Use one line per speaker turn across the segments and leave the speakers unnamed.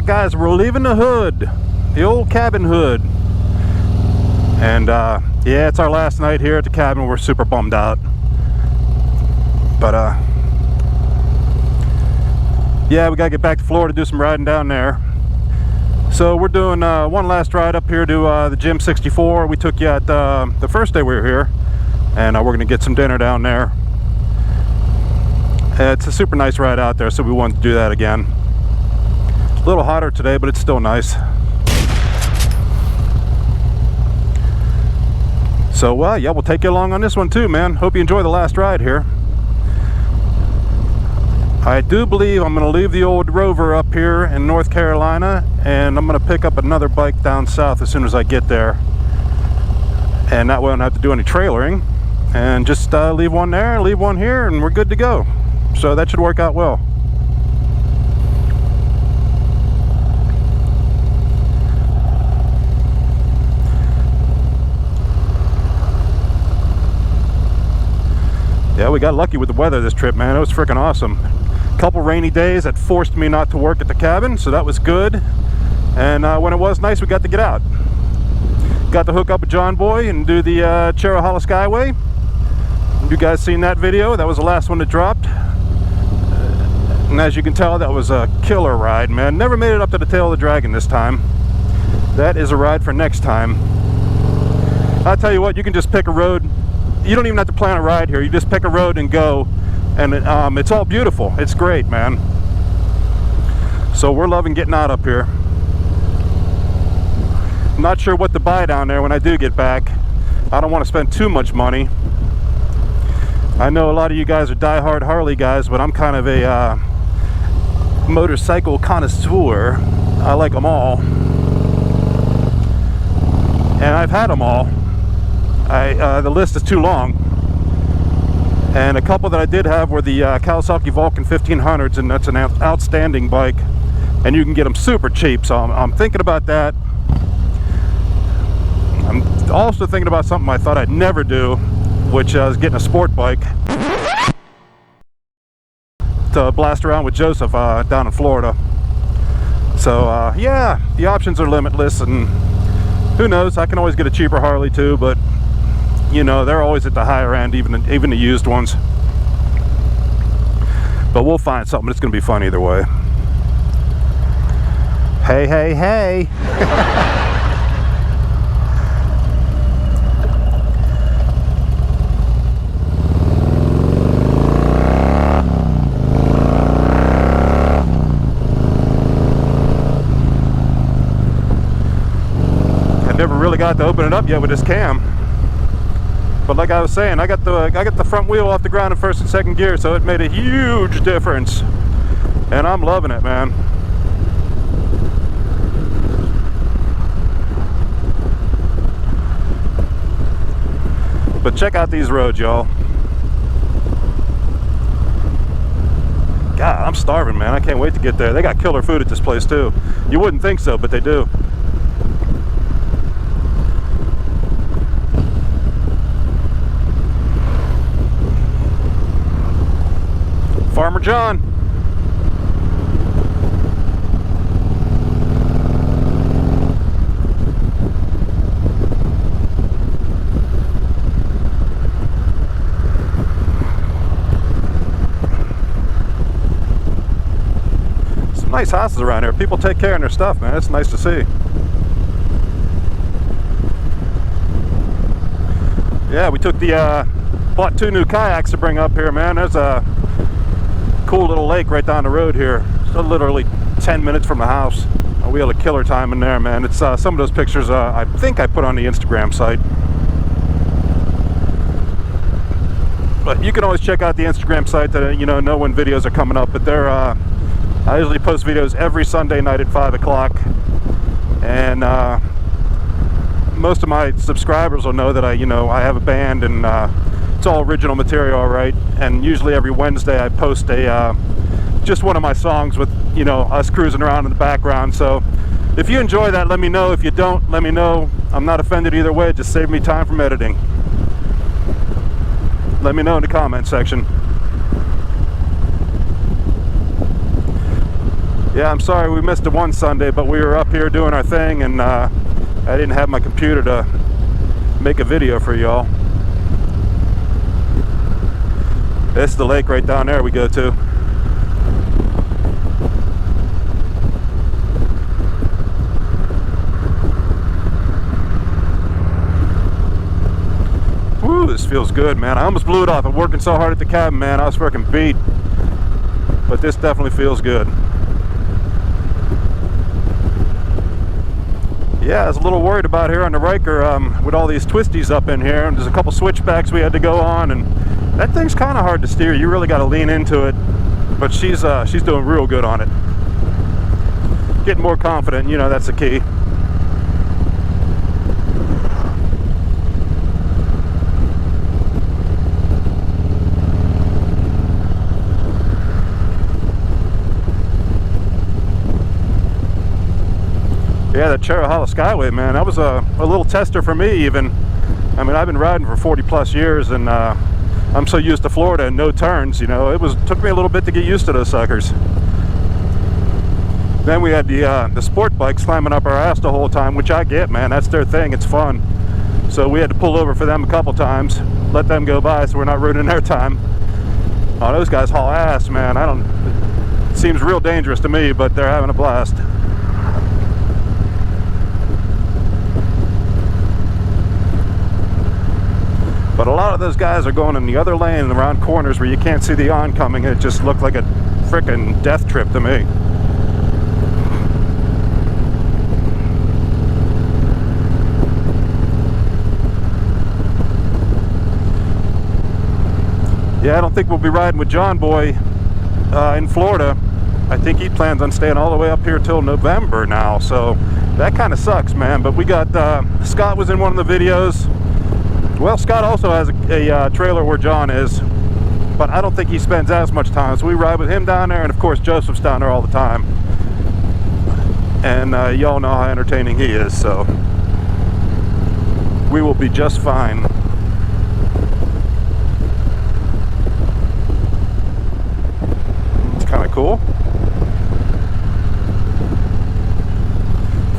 Alright guys, we're leaving the hood, the old cabin hood. And yeah, it's our last night here at the cabin. We're super bummed out. But yeah, we gotta get back to Florida, do some riding down there. So we're doing one last ride up here to the Gym 64. We took you at the first day we were here. And we're gonna get some dinner down there. It's a super nice ride out there, so we wanted to do that again. A little hotter today, but it's still nice. So yeah, we'll take you along on this one too, man. Hope you enjoy the last ride here. I do believe I'm going to leave the old Rover up here in North Carolina, and I'm going to pick up another bike down south as soon as I get there. And that way I don't have to do any trailering, and just leave one there, leave one here, and we're good to go. So that should work out well. Yeah, we got lucky with the weather this trip, man. It was freaking awesome. A couple rainy days that forced me not to work at the cabin, so that was good. And when it was nice, we got to get out. Got to hook up with John Boy and do the Cherahalla Skyway. You guys seen that video? That was the last one that dropped. And as you can tell, that was a killer ride, man. Never made it up to the tail of the dragon this time. That is a ride for next time. I'll tell you what, you can just pick a road. You don't even have to plan a ride here. You just pick a road and go, and it's all beautiful. It's great, man. So we're loving getting out up here. I'm not sure what to buy down there when I do get back. I don't want to spend too much money. I know a lot of you guys are die-hard Harley guys, but I'm kind of a motorcycle connoisseur. I like them all, and I've had them all. The list is too long, and a couple that I did have were the Kawasaki Vulcan 1500s, and that's an outstanding bike, and you can get them super cheap. So I'm thinking about that. I'm also thinking about something I thought I'd never do, which is getting a sport bike to blast around with Joseph down in Florida. So yeah, the options are limitless, and who knows, I can always get a cheaper Harley too, but you know, they're always at the higher end, even the used ones. But we'll find something. It's going to be fun either way. Hey, hey, hey. I never really got to open it up yet with this cam. But like I was saying, I got the front wheel off the ground in first and second gear, so it made a huge difference, and I'm loving it, man. But check out these roads, y'all. God, I'm starving, man. I can't wait to get there. They got killer food at this place too. You wouldn't think so, but they do. Farmer John. Some nice houses around here. People take care of their stuff, man. It's nice to see. Yeah, we took the bought 2 new kayaks to bring up here, man. There's a cool little lake right down the road here. So literally 10 minutes from the house. We had a killer time in there, man. It's some of those pictures I think I put on the Instagram site. But you can always check out the Instagram site to know when videos are coming up. But they're I usually post videos every Sunday night at 5 o'clock, and most of my subscribers will know that I have a band, and it's all original material, all right. And usually every Wednesday I post a just one of my songs with us cruising around in the background. So if you enjoy that, let me know. If you don't, let me know. I'm not offended either way. Just save me time from editing. Let me know in the comment section. Yeah, I'm sorry we missed it one Sunday, but we were up here doing our thing, and I didn't have my computer to make a video for y'all. This is the lake right down there we go to. Woo, this feels good, man. I almost blew it off. I'm working so hard at the cabin, man. I was freaking beat. But this definitely feels good. Yeah, I was a little worried about here on the Riker with all these twisties up in here, and there's a couple switchbacks we had to go on, and that thing's kind of hard to steer. You really got to lean into it, but she's doing real good on it. Getting more confident, you know, that's the key. Yeah, that Cherry Hollow Skyway, man, that was a little tester for me even. I mean, I've been riding for 40 plus years, and I'm so used to Florida and no turns, you know. Took me a little bit to get used to those suckers. Then we had the sport bikes climbing up our ass the whole time, which I get, man. That's their thing. It's fun. So we had to pull over for them a couple times, let them go by so we're not ruining their time. Oh, those guys haul ass, man. It seems real dangerous to me, but they're having a blast. But a lot of those guys are going in the other lane and around corners where you can't see the oncoming, and it just looked like a frickin' death trip to me. Yeah, I don't think we'll be riding with John Boy in Florida. I think he plans on staying all the way up here till November now, so that kind of sucks, man. But we got, Scott was in one of the videos. Well, Scott also has a trailer where John is, but I don't think he spends as much time. So we ride with him down there, and of course Joseph's down there all the time. And y'all know how entertaining he is, so we will be just fine. It's kind of cool.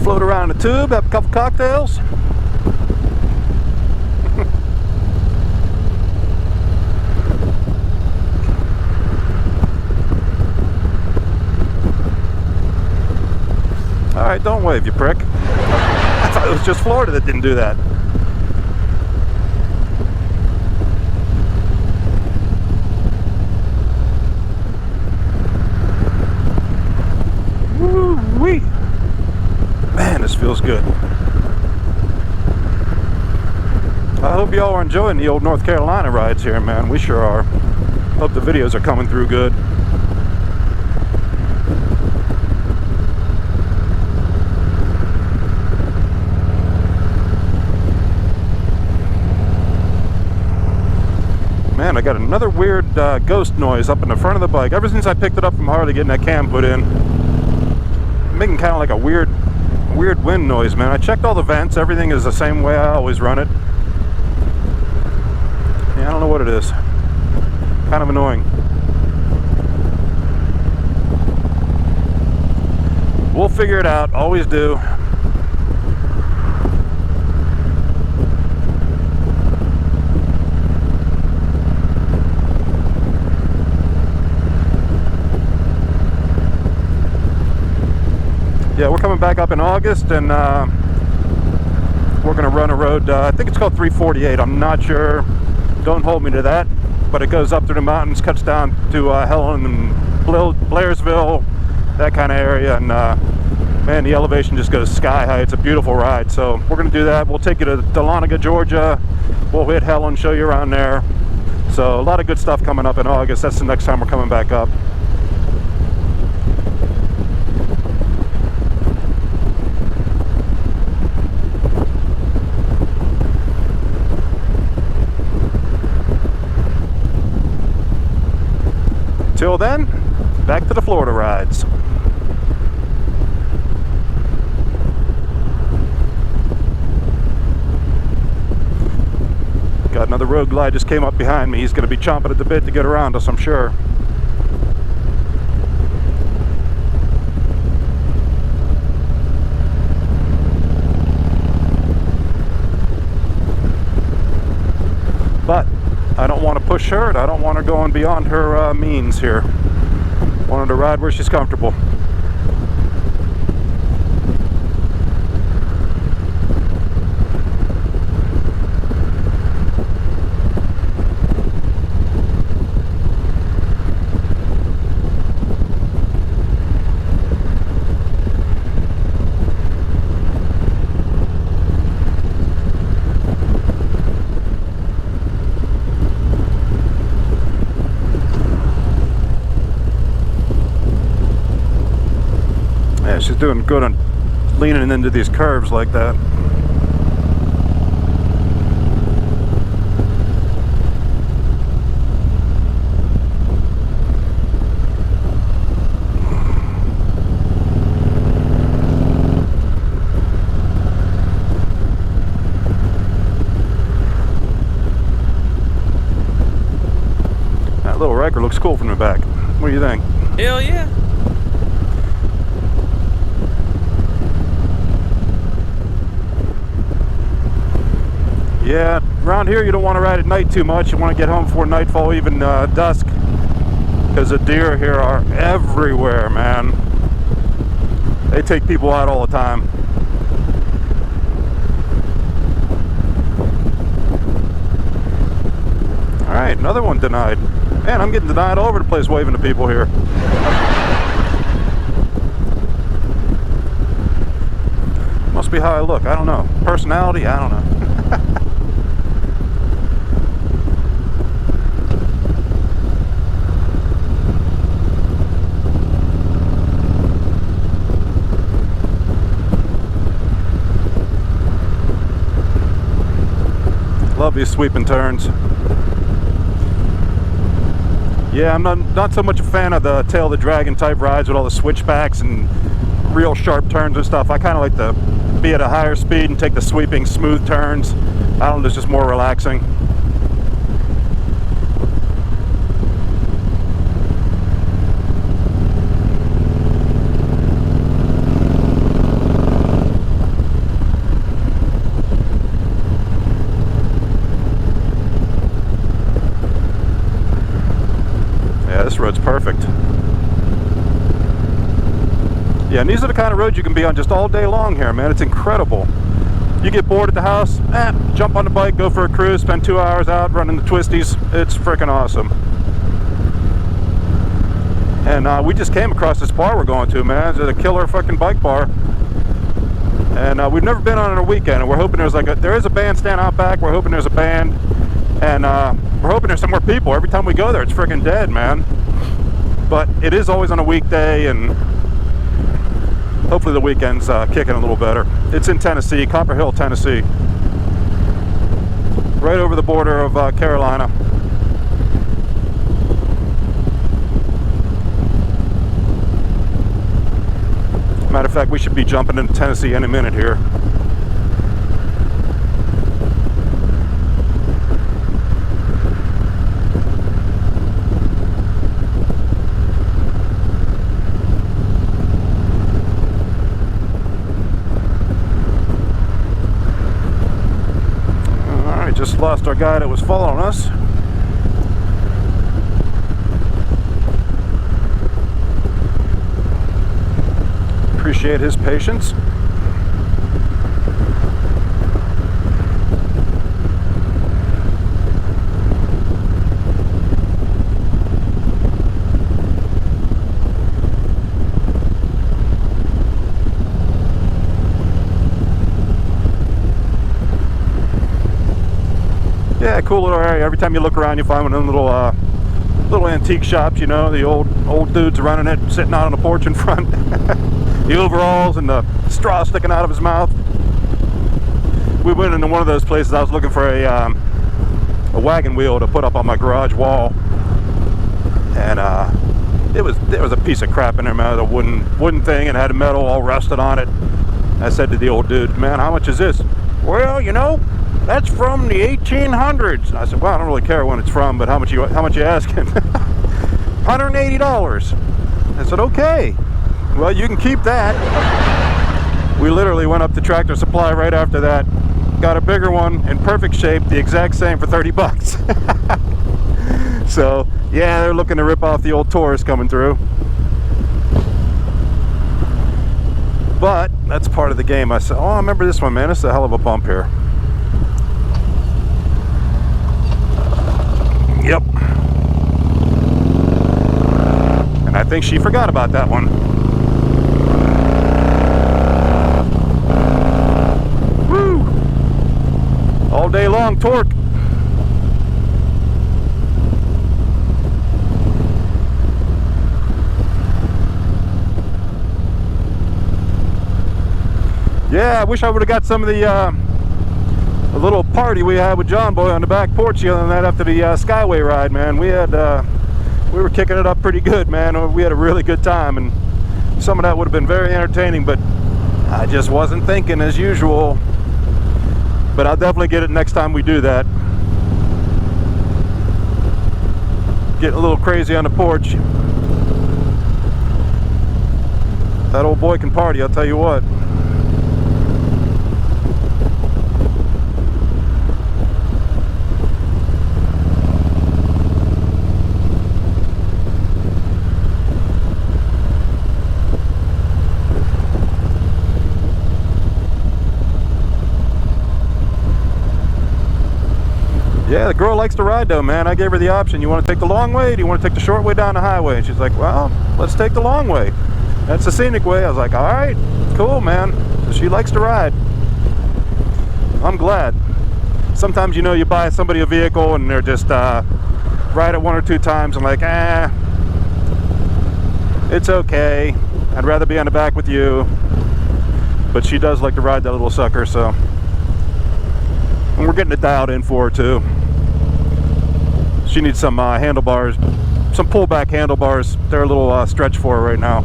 Float around the tube, have a couple cocktails. Alright, don't wave, you prick. I thought it was just Florida that didn't do that. Woo-wee! Man, this feels good. I hope y'all are enjoying the old North Carolina rides here, man. We sure are. Hope the videos are coming through good. Man, I got another weird ghost noise up in the front of the bike. Ever since I picked it up from Harley, getting that cam put in, making kind of like a weird wind noise, man. I checked all the vents. Everything is the same way I always run it. Yeah, I don't know what it is. Kind of annoying. We'll figure it out. Always do. Yeah, we're coming back up in August, and we're going to run a road, I think it's called 348, I'm not sure, don't hold me to that, but it goes up through the mountains, cuts down to Helen and Blairsville, that kind of area, and man, the elevation just goes sky high. It's a beautiful ride, so we're going to do that. We'll take you to Dahlonega, Georgia, we'll hit Helen, show you around there, so a lot of good stuff coming up in August. That's the next time we're coming back up. Till then, back to the Florida rides. Got another road glide just came up behind me. He's going to be chomping at the bit to get around us, I'm sure. I don't want to push her, and I don't want her going beyond her means here. Want her to ride where she's comfortable. Yeah, she's doing good on leaning into these curves like that. That little wrecker looks cool from the back. What do you think?
Hell yeah.
Yeah, around here you don't want to ride at night too much. You want to get home before nightfall, even dusk, because the deer here are everywhere, man. They take people out all the time. All right, another one denied. Man, I'm getting denied all over the place waving to people here. Must be how I look, I don't know. Personality, I don't know. Love these sweeping turns. Yeah, I'm not so much a fan of the tail of the dragon type rides with all the switchbacks and real sharp turns and stuff. I kind of like to be at a higher speed and take the sweeping smooth turns. I don't know, it's just more relaxing. This road's perfect. Yeah, and these are the kind of roads you can be on just all day long here, man. It's incredible. You get bored at the house, jump on the bike, go for a cruise, spend 2 hours out running the twisties. It's freaking awesome. And we just came across this bar we're going to, man. It's a killer fucking bike bar. And we've never been on it a weekend, and we're hoping there is a bandstand out back. We're hoping there's a band. And we're hoping there's some more people. Every time we go there, it's freaking dead, man. But it is always on a weekday, and hopefully the weekend's kicking a little better. It's in Tennessee, Copper Hill, Tennessee. Right over the border of Carolina. Matter of fact, we should be jumping into Tennessee any minute here. Just lost our guy that was following us. Appreciate his patience. Yeah, cool little area. Every time you look around, you find one of them little antique shops. You know, the old dudes running it, sitting out on the porch in front, the overalls and the straw sticking out of his mouth. We went into one of those places. I was looking for a wagon wheel to put up on my garage wall, and there was a piece of crap in there, man. A wooden thing, and had metal all rusted on it. I said to the old dude, "Man, how much is this?" "Well, you know, that's from the 1800s. I said, "Well, I don't really care when it's from, but how much you asking?" $180. I said, "Okay, well, you can keep that." We literally went up to Tractor Supply right after that, got a bigger one in perfect shape, the exact same, for 30 bucks. So yeah, they're looking to rip off the old Taurus coming through. But that's part of the game. I said, oh, I remember this one, man. This is a hell of a bump here. Yep. And I think she forgot about that one. Woo! All day long torque. Yeah, I wish I would have got some of the little party we had with John Boy on the back porch the other night after the Skyway ride, man. We were kicking it up pretty good, man. We had a really good time, and some of that would have been very entertaining, but I just wasn't thinking as usual. But I'll definitely get it next time we do that. Getting a little crazy on the porch. That old boy can party, I'll tell you what. Yeah, the girl likes to ride though, man. I gave her the option. You want to take the long way? Do you want to take the short way down the highway? And she's like, well, let's take the long way. That's the scenic way. I was like, all right, cool, man. So she likes to ride. I'm glad. Sometimes, you know, you buy somebody a vehicle and they're just ride it one or two times and like, it's okay. I'd rather be on the back with you. But she does like to ride that little sucker, so. And we're getting it dialed in for her too. She needs some handlebars, some pullback handlebars. They're a little stretch for her right now.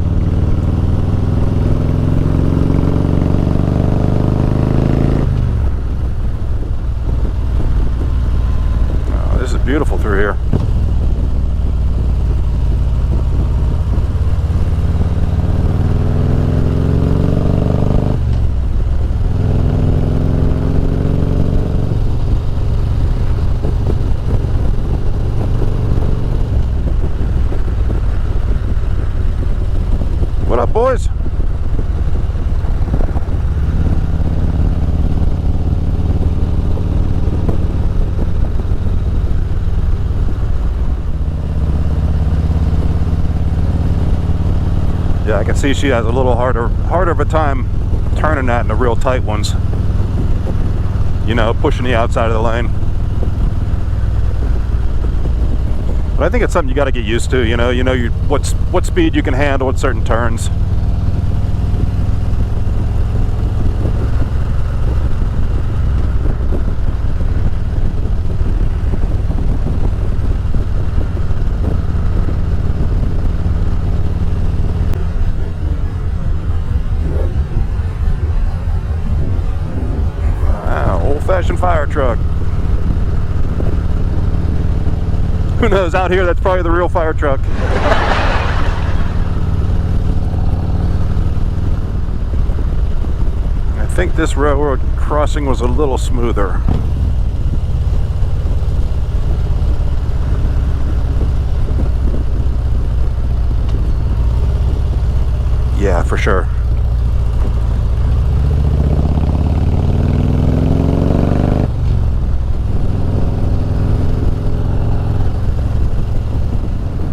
Oh, this is beautiful through here. What up, boys? Yeah, I can see she has a little harder of a time turning that in the real tight ones. You know, pushing the outside of the lane. But I think it's something you got to get used to. You know what speed you can handle at certain turns. Wow, old-fashioned fire truck. Who knows, out here that's probably the real fire truck. I think this railroad crossing was a little smoother. Yeah, for sure.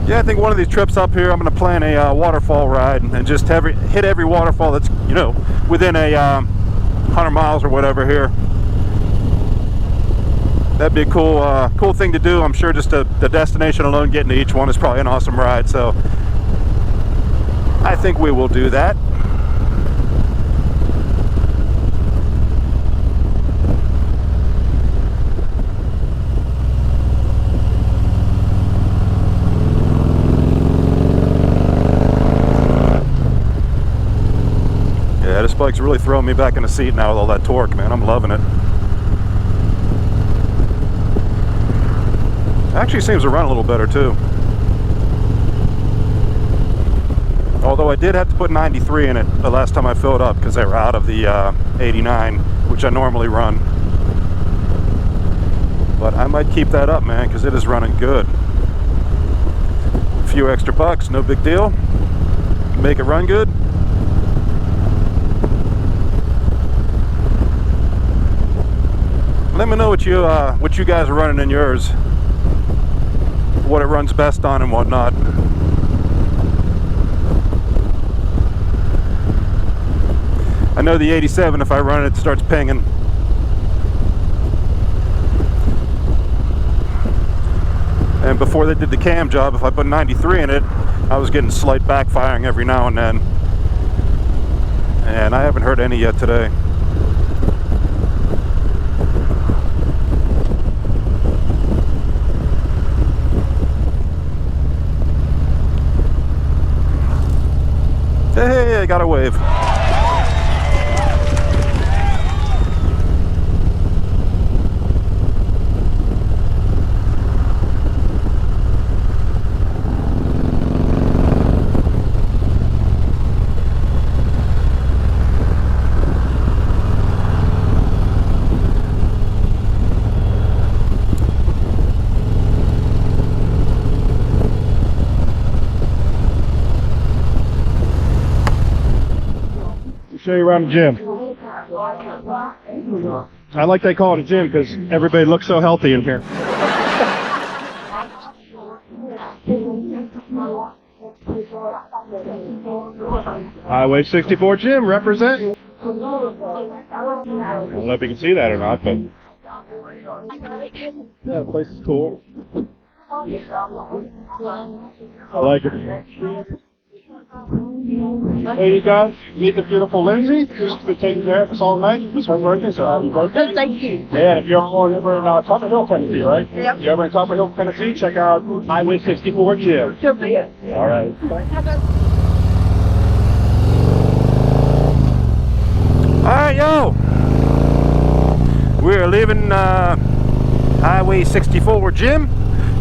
Yeah, I think one of these trips up here, I'm going to plan a waterfall ride and just hit every waterfall that's, you know, within a 100 miles or whatever here. That'd be a cool thing to do. I'm sure just the destination alone, getting to each one is probably an awesome ride. So I think we will do that. Yeah, this bike's really throwing me back in the seat now with all that torque, man. I'm loving it. Actually seems to run a little better too. Although I did have to put 93 in it the last time I filled up because they were out of the 89, which I normally run. But I might keep that up, man, because it is running good. A few extra bucks, no big deal. Make it run good. Let me know what you guys are running in yours, what it runs best on and whatnot. I know the 87, if I run it, starts pinging. And before they did the cam job, if I put 93 in it, I was getting slight backfiring every now and then. And I haven't heard any yet today. Hey, I got a wave. Show you around the gym. I like they call it a gym because everybody looks so healthy in here. Highway 64 gym, represent. I don't know if you can see that or not, but yeah, the place is cool. I like it. Hey, you guys, meet the beautiful Lindsay, who's been taking care of us all night. It's her birthday, so happy birthday.
Thank you.
Yeah, if you're over in Copper Hill, Tennessee, right?
Yep.
If you're ever in Copper Hill, Tennessee, check out Highway 64 gym.
Should be it.
All right. All right, yo. We're leaving Highway 64 gym.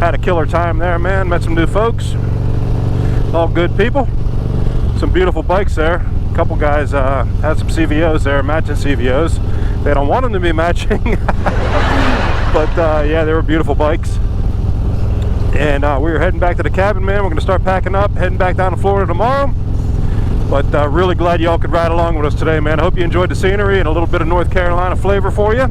Had a killer time there, man. Met some new folks. All good people. Some beautiful bikes there. A couple guys had some CVOs there, matching CVOs. They don't want them to be matching, but yeah, they were beautiful bikes. And we were heading back to the cabin, man. We're going to start packing up, heading back down to Florida tomorrow. But really glad y'all could ride along with us today, man. I hope you enjoyed the scenery and a little bit of North Carolina flavor for you.